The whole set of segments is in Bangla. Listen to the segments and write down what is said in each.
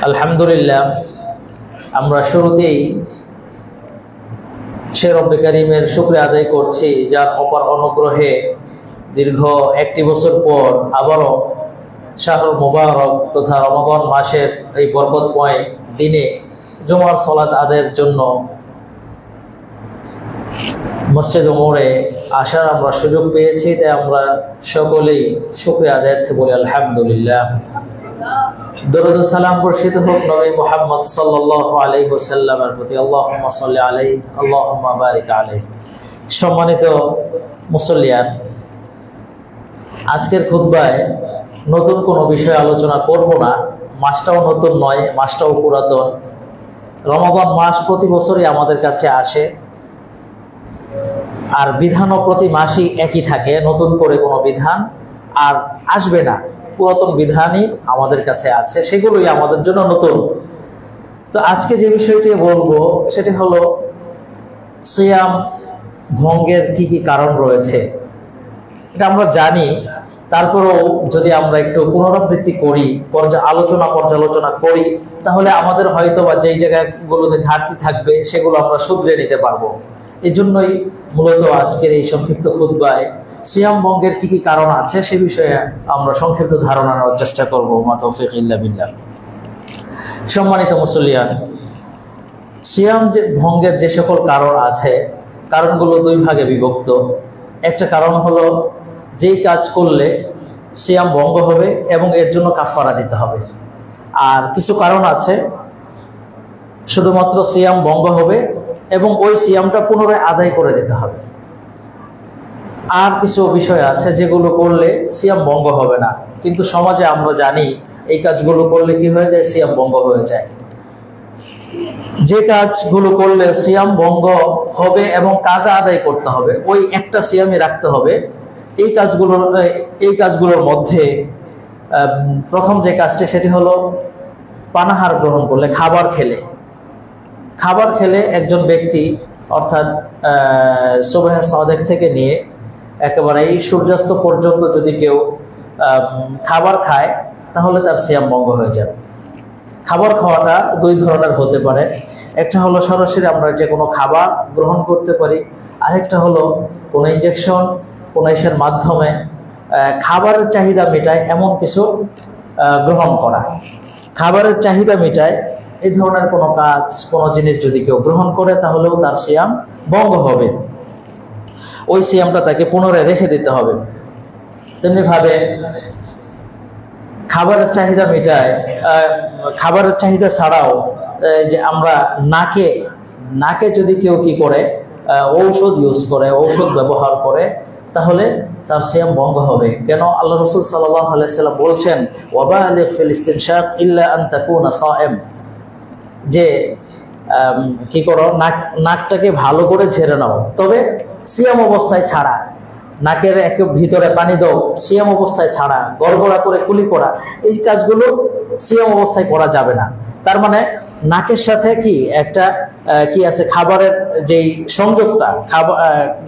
আলহামদুলিল্লাহ, আমরা শুরুতেই সে রব্বে কারীমের শুকরিয়া আদায় করছি, যার অপার অনুগ্রহে দীর্ঘ একটি বছর পর আবারও শাহরুল মুবারক তথা রমাদান মাসের এই বরকতময় দিনে জুমার সালাত আদায়ের জন্য মসজিদ মোড়ে আসার আমরা সুযোগ পেয়েছি। তাই আমরা সকলেই শুকরিয়া আদায়ার্থে বলি আলহামদুলিল্লাহ। দরুদ ও সালাম বর্ষিত হোক নবী মুহাম্মদ সাল্লাল্লাহু আলাইহি ওয়াসাল্লামের প্রতি। আল্লাহুম্মা সাল্লি আলাইহি আল্লাহুম্মা বারিক আলাইহি। সম্মানিত মুসল্লিয়ান, আজকের খুতবায় নতুন কোনো বিষয় আলোচনা করব না। মাসটাও নতুন নয়, মাসটাও পুরাতন। রমাদান মাস প্রতি বছরই আমাদের কাছে আসে, আর বিধানও প্রতি মাসই একই থাকে, নতুন করে কোনো বিধান আর আসবে না। পুরাতন বিধানই আমাদের কাছে আছে, সেগুলোই আমাদের জন্য নতুন। তো আজকে যে বিষয়টি বলবো সেটি হলো সিয়াম ভঙ্গের কি কি কারণ রয়েছে। এটা আমরা জানি, তারপরেও যদি আমরা একটু পুনরাবৃত্তি করি, পর্যালোচনা করি, তাহলে আমাদের হয়তো বা যেই জায়গাগুলোতে ঘাটতি থাকবে সেগুলো আমরা শুধরে নিতে পারবো। এই জন্যই মূলত আজকের এই সংক্ষিপ্ত খুতবায় সিয়াম ভঙ্গের কি কি কারণ আছে সে বিষয়ে আমরা সংক্ষিপ্ত ধারণা নেওয়ার চেষ্টা করবো। মা তৌফিক ইল্লা বিল্লাহ। সম্মানিত মুসল্লিয়ান, সিয়াম ভঙ্গের যে সকল কারণ আছে, কারণগুলো দুই ভাগে বিভক্ত। একটা কারণ হলো যেই কাজ করলে সিয়াম ভঙ্গ হবে এবং এর জন্য কাফারা দিতে হবে। আর কিছু কারণ আছে শুধুমাত্র সিয়াম ভঙ্গ হবে এবং ওই সিয়ামটা পুনরায় আদায় করে দিতে হবে। আর কিছু বিষয় আছে যেগুলো করলে সিয়াম ভঙ্গ হবে না, কিন্তু সমাজে আমরা জানি এই কাজগুলো করলে কি হয়ে যায়, সিয়াম ভঙ্গ হয়ে যায়। যে কাজগুলো করলে সিয়াম ভঙ্গ হবে এবং কাজা আদায় করতে হবে, ওই একটা সিয়ামই রাখতে হবে, এই কাজগুলোর মধ্যে প্রথম যে কাজটি সেটি হলো পানাহার গ্রহণ করলে, খাবার খেলে একজন ব্যক্তি অর্থাৎ সুবহে সাদেক থেকে নিয়ে একেবারে এই সূর্যাস্ত পর্যন্ত যদি কেউ খাবার খায় তাহলে তার সিয়াম ভঙ্গ হয়ে যাবে। খাবার খাওয়াটা দুই ধরনের হতে পারে। একটা হলো সরাসরি আমরা যে কোনো খাবার গ্রহণ করতে পারি, আরেকটা হলো কোনো ইনজেকশন, কোনো ইসের মাধ্যমে খাবারের চাহিদা মেটায় এমন কিছু গ্রহণ করা। খাবারের চাহিদা মেটায় এই ধরনের কোনো কাজ, কোনো জিনিস যদি কেউ গ্রহণ করে তাহলেও তার সিয়াম ভঙ্গ হবে। ওই সিয়ামটা তাকে পুনরায় রেখে দিতে হবে। তেমনিভাবে খাবারের চাহিদা মেটায়, খাবারের চাহিদা ছাড়াও যে আমরা নাকে যদি কেউ কি করে ঔষধ ইউজ করে, ঔষধ ব্যবহার করে, তাহলে তার সিয়াম ভঙ্গ হবে। কেন? আল্লাহ রাসূল সাল্লাল্লাহু আলাইহি ওয়াসাল্লাম বলছেন, ওয়াবালিগ ফিল ইস্তিনশাক ইল্লা আন তাকুনা সায়েম, যে কি করো, নাকটাকে ভালো করে ঝেড়ে নাও, তবে সিয়াম অবস্থায় ছাড়া। নাকের ভিতরে পানি দাও সিয়াম অবস্থায় ছাড়া, গড়গড়া করে কুলি করা, এই কাজগুলো সিয়াম অবস্থায় করা যাবে না। তার মানে নাকের সাথে কি একটা কি আছে, খাবারের যেই সংযোগটা,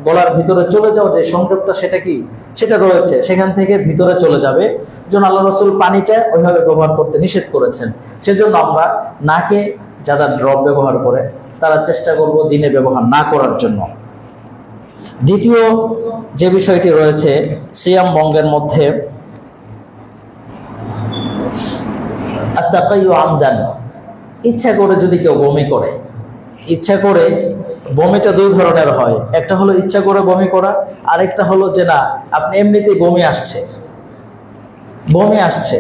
গলার ভিতরে চলে যাওয়া যে সংযোগটা, সেটা রয়েছে, সেখান থেকে ভিতরে চলে যাবে। যেন আল্লাহ রাসূল পানিটা ওইভাবে ব্যবহার করতে নিষেধ করেছেন। সেজন্য আমরা নাকে যারা ড্রপ ব্যবহার করে তারা চেষ্টা করব দিনে ব্যবহার না করার জন্য। দ্বিতীয় যে বিষয়টি রয়েছে সিয়াম ভঙ্গের মধ্যে, আত্তাকাইয়ু আমদান, ইচ্ছা করে যদি কেউ বমি করে। ইচ্ছা করে বমিটা দুই ধরনের হয়। একটা হলো ইচ্ছা করে বমি করা, আরেকটা হলো যে না, আপনি এমনিতেই বমি আসছে।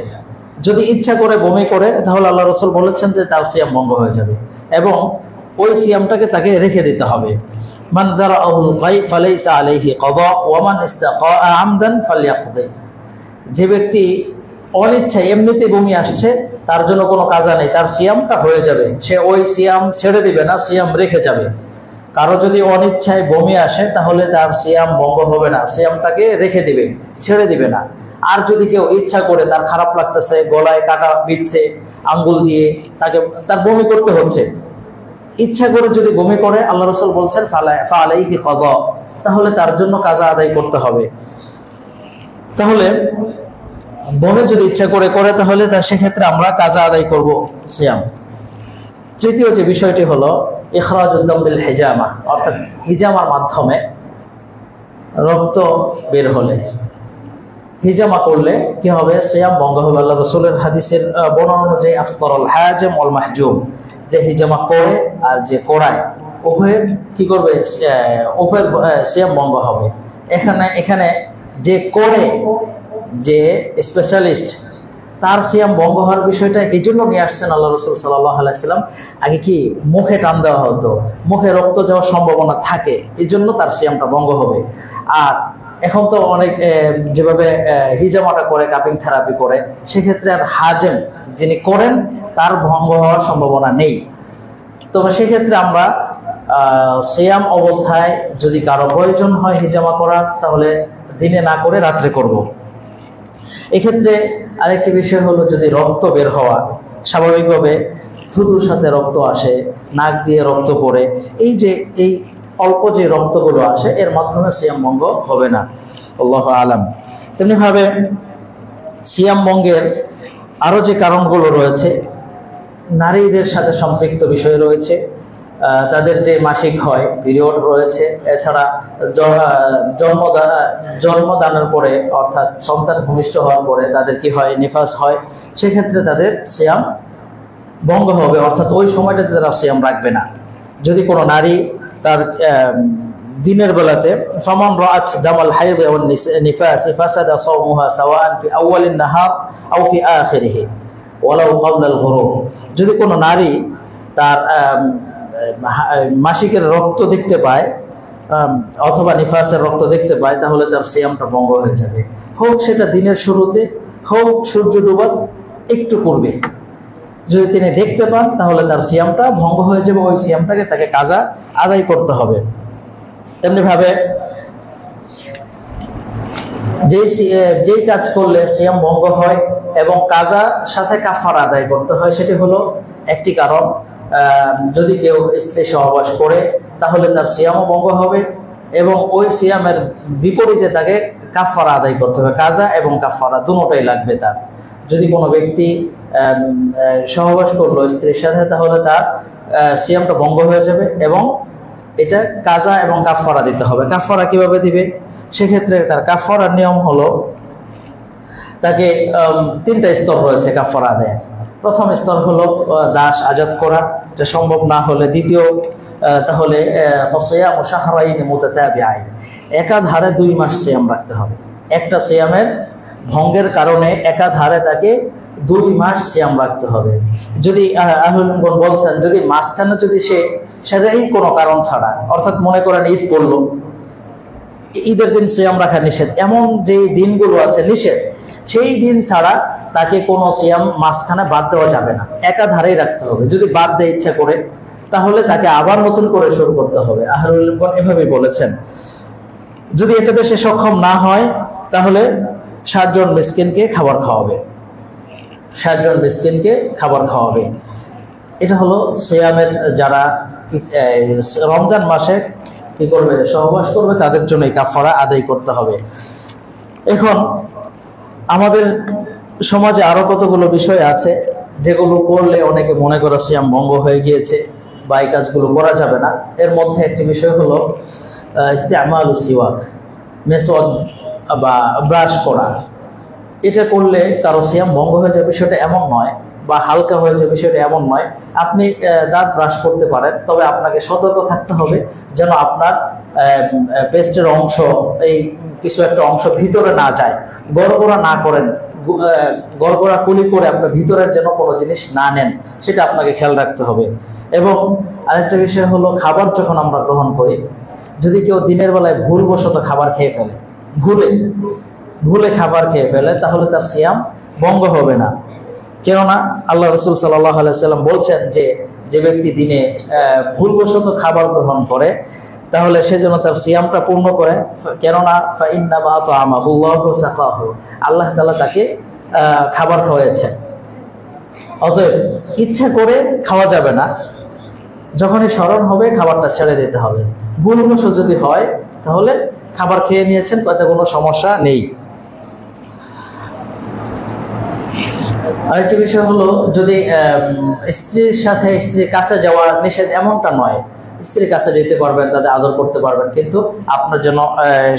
যদি ইচ্ছা করে বমি করে তাহলে আল্লাহ রাসূল বলেছেন যে তার সিয়াম ভঙ্গ হয়ে যাবে এবং ওই সিয়ামটাকে তাকে রেখে দিতে হবে। মান যারাহুল গায়ব ফালাইসা আলাইহি কাযা ওয়া মান ইস্তাকা আমদান ফালইয়াকদি, যে ব্যক্তি অনিচ্ছায় এমনিতেই বমি আসছে তার জন্য কোনো কাজা নেই, তার সিয়ামটা হয়ে যাবে। সে ওই সিয়াম ছেড়ে দিবে না, সিয়াম রেখে যাবে। কারো যদি অনিচ্ছায় বমি আসে তাহলে তার সিয়াম ভঙ্গ হবে না, সিয়ামটাকে রেখে দিবে, ছেড়ে দিবে না। আর যদি কেউ ইচ্ছা করে, তার খারাপ লাগতেছে, গলায় কাটা বিচ্ছে, আঙ্গুল দিয়ে তার বমি করতে হচ্ছে, ইচ্ছা করে যদি বমি করে, আল্লাহ রাসূল বলছেন ফালাইহি কাযা, তাহলে তার জন্য কাজা আদায় করতে হবে। তাহলে বনে যদি ইচ্ছা করে করে তাহলে তার সেক্ষেত্রে আমরা কাজা আদায় করব সিয়াম। তৃতীয় যে বিষয়টি হলো ইখরাজুদ্দাম বিল হিজামা, অর্থাৎ হিজামার মাধ্যমে রক্ত বের হলে, হিজামা করলে কি হবে? সিয়াম ভঙ্গ হবে। আল্লাহ রাসূলের হাদিসের বর্ণনা অনুযায়ী আফতারাল হাজিম ওয়াল মাহজুম, যে হিজামা করে আর যে করায় উভয়ের কি করবে? উভয়ের সিয়াম ভঙ্গ হবে। এখানে যে করে, যে স্পেশালিস্ট, তার সিয়াম ভঙ্গ হওয়ার বিষয়টা এই জন্য নিয়ে আসছেন আল্লাহ রাসূল সাল্লাল্লাহু আলাইহি সাল্লাম। আগে কি মুখে টান দেওয়া হতো, মুখে রক্ত যাওয়ার সম্ভাবনা থাকে, এই জন্য তার সিয়ামটা ভঙ্গ হবে। আর এখন তো অনেক যেভাবে হিজামাটা করে, কাপিং থেরাপি করে, সেক্ষেত্রে আর হাজেম যিনি করেন তার ভঙ্গ হওয়ার সম্ভাবনা নেই। তবে সেক্ষেত্রে আমরা সিয়াম অবস্থায় যদি কারো প্রয়োজন হয় হিজামা করার, তাহলে দিনে না করে রাত্রে করব। এক্ষেত্রে আরেকটি বিষয় হলো, যদি রক্ত বের হওয়া, স্বাভাবিকভাবে থুতুর সাথে রক্ত আসে, নাক দিয়ে রক্ত পড়ে, এই অল্প যে রক্তগুলো আসে এর মাধ্যমে সিয়াম ভঙ্গ হবে না, আল্লাহু আলাম। তেমনিভাবে সিয়াম ভঙ্গের আরও যে কারণগুলো রয়েছে, নারীদের সাথে সম্পৃক্ত বিষয় রয়েছে, তাদের যে মাসিক হয়, পিরিয়ড রয়েছে, এছাড়া জন্মদানের পরে অর্থাৎ সন্তান ভূমিষ্ঠ হওয়ার পরে তাদের কি হয়? নিফাস হয়। সেক্ষেত্রে তাদের সিয়াম ভঙ্গ হবে, অর্থাৎ ওই সময়টাতে তারা সিয়াম রাখবে না। যদি কোনো নারী তার দিনের বেলাতে ফামান রাআত দামাল হাইদ ওয়ান নিফাস ফাসাদা সাওমুহা সাওয়াআন ফি আউয়ালিন নাহার আও ফি আখিরিহি ওয়ালাউ ক্বাবলা আল গুরুব, যদি কোনো নারী তার মাসিকের রক্ত দেখতে পায় অথবা নিফাসের রক্ত দেখতে পায়, তাহলে তার সিয়ামটা ভঙ্গ হয়ে যাবে। হোক সেটা দিনের শুরুতে, হোক সূর্য ডোবার একটু পূর্বে, যদি তিনি দেখতে পান তাহলে তার সিয়ামটা ভঙ্গ হয়ে যাবে। ওই সিয়ামটাকে তাকে কাজা আদায় করতে হবে। তেমনিভাবে যেই কাজ করলে সিয়াম ভঙ্গ হয় এবং কাজা সাথে কাফারা আদায় করতে হয়, সেটি হলো একটি কারণ, যদি কেউ স্ত্রী সহবাস করে তাহলে তার সিয়ামও ভঙ্গ হবে এবং ওই সিয়ামের বিপরীতে তাকে কাফারা আদায় করতে হবে। কাজা এবং কাফারা দুটোই লাগবে তার। যদি কোনো ব্যক্তি সহবাস করলো স্ত্রীর সাথে, তাহলে তার সিয়ামটা ভঙ্গ হয়ে যাবে এবং এটা কাজা এবং কাফারা দিতে হবে। কাফারা কিভাবে দিবে? সেক্ষেত্রে তার কাফারার নিয়ম হলো, তাকে তিনটা স্তর রয়েছে কাফারা আদায়ের। প্রথম স্তর হলো দাস আজাদ করা, এটা সম্ভব না হলে দ্বিতীয় তাহলে ফাসিয়ামু শাহরাইন মুতাতাবিআইন, একাধারে 2 মাস সিয়াম রাখতে হবে। একটা সিয়ামের ভঙ্গের কারণে একাধারে তাকে 2 মাস সিয়াম রাখতে হবে। যদি আহলুল ইলম বলছেন, যদি মাঝখানে যদি সেটাই কোনো কারণ ছাড়া, অর্থাৎ মনে করেন ঈদ পড়লো, ঈদের দিন সিয়াম রাখা নিষেধ, এমন যে দিনগুলো আছে নিষেধ, সেই দিন ছাড়া তাকে কোনো সিয়াম মাঝখানে বাদ দেওয়া যাবে না, একাধারেই রাখতে হবে। যদি বাদ দেয় ইচ্ছা করে, তাহলে তাকে আবার নতুন করে শুরু করতে হবে। আহলুল ইলম এভাবেই বলেছেন। যদি এটাতে সে সক্ষম না হয়, তাহলে 7 জন মিসকিনকে খাবার খাওয়াবে, 7 জন মিসকিনকে খাবার খাওয়াবে। এটা হলো সিয়ামের যারা রমজান মাসে কি করবে? সহবাস করবে, তাদের জন্য এই কাফারা আদায় করতে হবে। এখন আমাদের সমাজে আরো কতগুলো বিষয় আছে যেগুলো করলে অনেকে মনে করে সিয়াম ভঙ্গ হয়ে গিয়েছে বা এই কাজগুলো করা যাবে না। এর মধ্যে একটি বিষয় হলো ইস্তেমালু সিওয়াক, মেসওয়াক বা ব্রাশ করা। এটা করলে কারো সিয়াম ভঙ্গ হয়ে যাবে বিষয়টা এমন নয়, বা হালকা হয়ে যাবে বিষয়টা এমন নয়। আপনি দাঁত ব্রাশ করতে পারেন, তবে আপনাকে সতর্ক থাকতে হবে যেন আপনার পেস্টের অংশ, এই কিছু একটা অংশ ভিতরে না যায়, গড়গড়া না করেন, গড়গড়া কুলি করে আপনার ভিতরের যেন কোনো জিনিস না নেন, সেটা আপনাকে খেয়াল রাখতে হবে। এবং আরেকটা বিষয় হলো, খাবার যখন আমরা গ্রহণ করি, যদি কেউ দিনের বেলায় ভুলবশত খাবার খেয়ে ফেলে, ভুলে খাবার খেয়ে ফেলে, তাহলে তার সিয়াম ভঙ্গ হবে না। কেননা আল্লাহ রাসূল সাল্লাল্লাহু আলাইহি সাল্লাম বলছেন যে ব্যক্তি দিনে ভুলবশত খাবার গ্রহণ করে, তাহলে সে যেন তার সিয়ামটা পূর্ণ করে। কেননা ফাইন্নামা আতআমাহুল্লাহু ওয়া সাকাহু, আল্লাহ তাআলা তাকে খাবার খাওয়াচ্ছেন। অতএব ইচ্ছা করে খাওয়া যাবে না, যখনই স্মরণ হবে খাবারটা ছেড়ে দিতে হবে। ভুলবশত যদি হয় তাহলে খাবার খেয়ে নিয়েছেন, তাতে কোনো সমস্যা নেই। আরেকটি বিষয় হলো, যদি স্ত্রীর সাথে স্ত্রীর কাছে যাওয়া নিষেধ এমনটা নয়, স্ত্রীর কাছে যেতে পারবেন, তাদের আদর করতে পারবেন, কিন্তু আপনার জন্য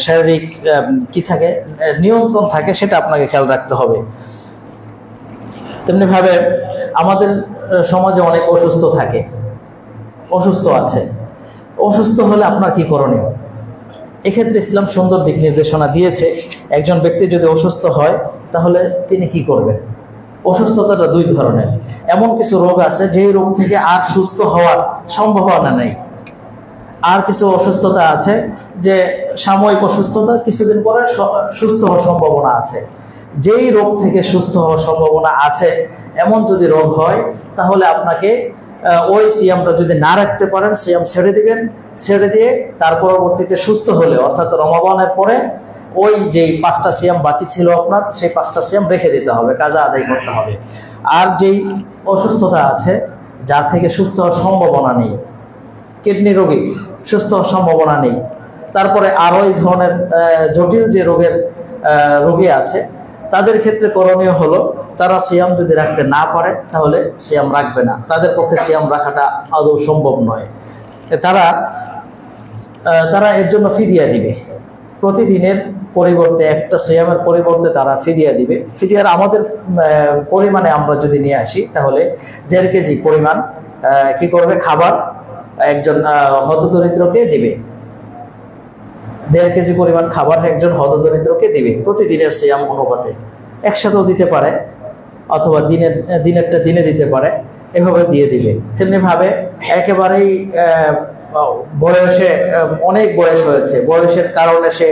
শারীরিক কি থাকে, নিয়ন্ত্রণ থাকে, সেটা আপনাকে খেয়াল রাখতে হবে। তেমনিভাবে আমাদের সমাজে অনেক অসুস্থ থাকে, অসুস্থ আছে, অসুস্থ হলে আপনার কি করণীয়? এক্ষেত্রে ইসলাম সুন্দর দিক নির্দেশনা দিয়েছে। একজন ব্যক্তি যদি অসুস্থ হয় তাহলে তিনি কি করবেন? অসুস্থতাটা দুই ধরনের। এমন কিছু রোগ আছে যেই রোগ থেকে আর সুস্থ হওয়ার সম্ভাবনা নেই, আর কিছু অসুস্থতা আছে যে সাময়িক অসুস্থতা, কিছুদিন পরে সুস্থ হওয়ার সম্ভাবনা আছে। যেই রোগ থেকে সুস্থ হওয়ার সম্ভাবনা আছে এমন যদি রোগ হয়, তাহলে আপনাকে ওই সিয়ামটা যদি না রাখতে পারেন, সিয়াম ছেড়ে দিবেন। ছেড়ে দিয়ে তার পরবর্তীতে সুস্থ হলে, অর্থাৎ রমাদানের পরে ওই যেই 5টা সিয়াম বাকি ছিল আপনার, সেই 5টা সিয়াম রেখে দিতে হবে, কাজা আদায় করতে হবে। আর যেই অসুস্থতা আছে যার থেকে সুস্থ হওয়ার সম্ভাবনা নেই, কিডনি রোগী, সুস্থ হওয়ার সম্ভাবনা নেই, তারপরে আরও এই ধরনের জটিল যে রোগী আছে, তাদের ক্ষেত্রে করণীয় হলো, তারা সিয়াম যদি রাখতে না পারে তাহলে সিয়াম রাখবে না, তাদের পক্ষে সিয়াম রাখাটা আদৌ সম্ভব নয়। তারা এর জন্য ফিদিয়া দিবে। প্রতিদিনের পরিবর্তে, একটা সিয়ামের পরিবর্তে তারা ফিদিয়া দিবে। ফিদিয়ার আমাদের পরিমাণে আমরা যদি নিয়ে আসি, তাহলে 1.5 কেজি পরিমাণ কি করবে, খাবার একজন হতদরিদ্রকে দিবে। 1.5 কেজি পরিমাণ খাবার একজন হতদরিদ্রকে দিবে প্রতিদিনের সিয়াম অনুপাতে। একসাথেও দিতে পারে, অথবা দিনেরটা দিনে দিতে পারে, এভাবে দিয়ে দিবে। তেমনিভাবে একেবারেই বয়সে, অনেক বয়স হয়েছে, বয়সের কারণে সে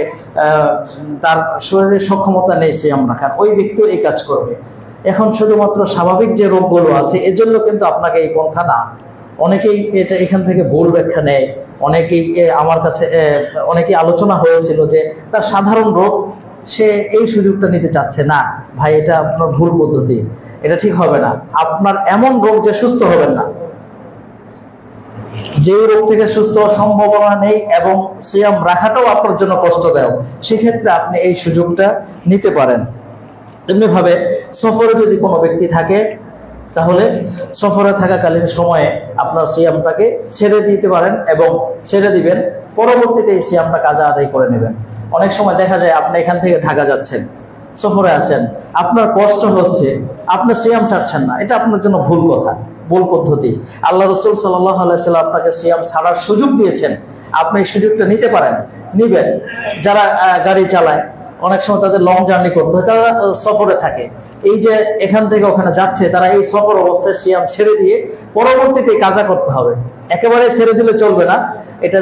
তার শরীরের সক্ষমতা নেই সিয়াম রাখার, ওই ব্যক্তিও এই কাজ করবে। এখন শুধুমাত্র স্বাভাবিক যে রোগগুলো আছে, এজন্য কিন্তু আপনাকে এই পন্থা না। অনেকেই এখান থেকে ভুল ব্যাখ্যা নেয়। আমার কাছে অনেকেই আলোচনা হয়েছিল যে তার সাধারণ রোগ, সে এই সুযোগটা নিতে চাচ্ছে না। ভাই, এটা আপনার ভুল পদ্ধতি, এটা ঠিক হবে না। আপনার এমন রোগ যে সুস্থ হবেন না, যে রোগ থেকে সুস্থ হওয়ার সম্ভাবনা নেই এবং সিয়াম রাখাটাও আপনার জন্য কষ্টদায়ক, সেক্ষেত্রে আপনি এই সুযোগটা নিতে পারেন। তেমনিভাবে সফরে যদি কোনো ব্যক্তি থাকে, তাহলে সফরে থাকাকালীন সময়ে আপনার সিয়ামটাকে ছেড়ে দিতে পারেন এবং ছেড়ে দিবেন, পরবর্তীতে এই সিয়ামটা কাজা আদায় করে নেবেন। অনেক সময় দেখা যায় আপনি এখান থেকে ঢাকা যাচ্ছেন, সফরে আছেন, আপনার কষ্ট হচ্ছে, আপনি সিয়াম ছাড়ছেন না, এটা আপনার জন্য ভুল কথা, ভুল পদ্ধতি। আল্লাহ রাসূল সাল্লাল্লাহু আলাইহি সাল্লাম আপনাকে সিয়াম ছাড়ার সুযোগ দিয়েছেন, আপনি এই সুযোগটা নিতে পারেন, নিবেন। যারা গাড়ি চালায়, অনেক সময় তাদের লং জার্নি করতে হয়, তারা সফরে থাকে, এই যে এখান থেকে ওখানে যাচ্ছে, তারা এই সফর অবস্থায় সিয়াম ছেড়ে দিয়ে পরবর্তীতে কাজা করতে হবে। একেবারে ছেড়ে দিলে চলবে না, এটা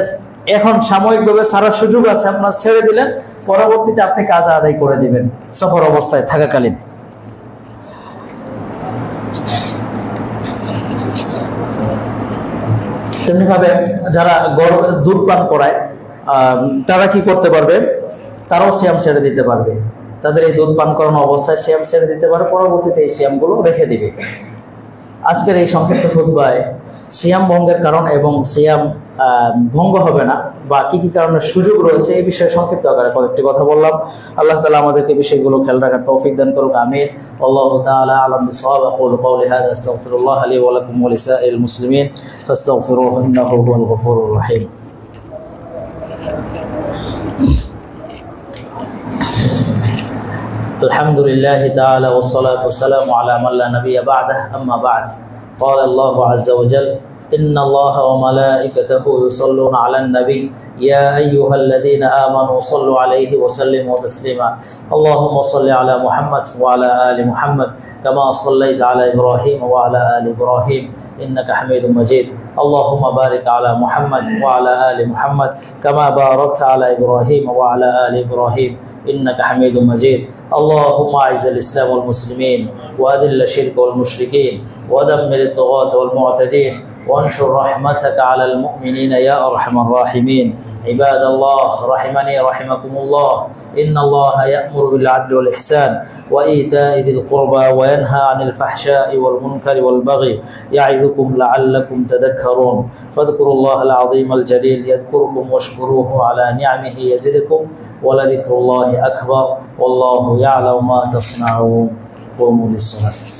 এখন সাময়িকভাবে ছাড়ার সুযোগ আছে, আপনার ছেড়ে দিলেন, পরবর্তীতে আপনি কাজা আদায় করে দিবেন সফর অবস্থায় থাকাকালীন। তেমনিভাবে যারা দুধ পান করায়, তারা কি করতে পারবে? তারাও সিয়াম ছেড়ে দিতে পারবে। তাদের এই দুধ পান করানো অবস্থায় সিয়াম ছেড়ে দিতে পারে, পরবর্তীতে এই সিয়ামগুলো রেখে দিবে। আজকের এই সংক্ষিপ্ত খুতবায় সিয়াম ভঙ্গের কারণ এবং সিয়াম ভঙ্গ হবে না বা কি কি কারণের সুযোগ রয়েছে, এই বিষয়ে সংক্ষিপ্ত আকারে কয়েকটি কথা বললাম। আল্লাহ তাআলা আমাদেরকে বিষয়গুলো খেয়াল রাখার তৌফিক দান করুক, আমিন। আল্লাহু তাআলা আ'লাম বিস-সাওয়াব। আকুলু কওলি হাযা আস্তাগফিরুল্লাহ লি ওয়া লাকুম ওয়া লিসাইরিল মুসলিমিন ফাস্তাগফিরুহু ইন্নাহু হুয়াল গফুরুর রহিম। الحمد لله تعالى والصلاة والسلام على من لا نبي بعده أما بعد قال الله عز وجل إن الله وملائكته يصلون على النبي يا أيها الذين آمنوا صلوا عليه وسلموا تسليما اللهم صل على محمد وعلى آل محمد كما صليت على إبراهيم وعلى آل إبراهيم إنك حميد مجيد اللهم بارك على محمد وعلى آل محمد كما باركت على إبراهيم وعلى آل إبراهيم إنك حميد مجيد اللهم أعز الإسلام والمسلمين وأذل الشرك والمشركين ودمر الطغاة والمعتدين وانشر رحمتك على المؤمنين يا أرحم الراحمين عباد الله رحمني رحمكم الله إن الله يأمر بالعدل والإحسان وإيتاء ذي القربى وينهى عن الفحشاء والمنكر والبغي يعظكم لعلكم تذكرون فاذكروا الله العظيم الجليل يذكركم واشكروه على نعمه يزدكم ولذكر الله أكبر والله يعلم ما تصنعون قوموا للصلاة.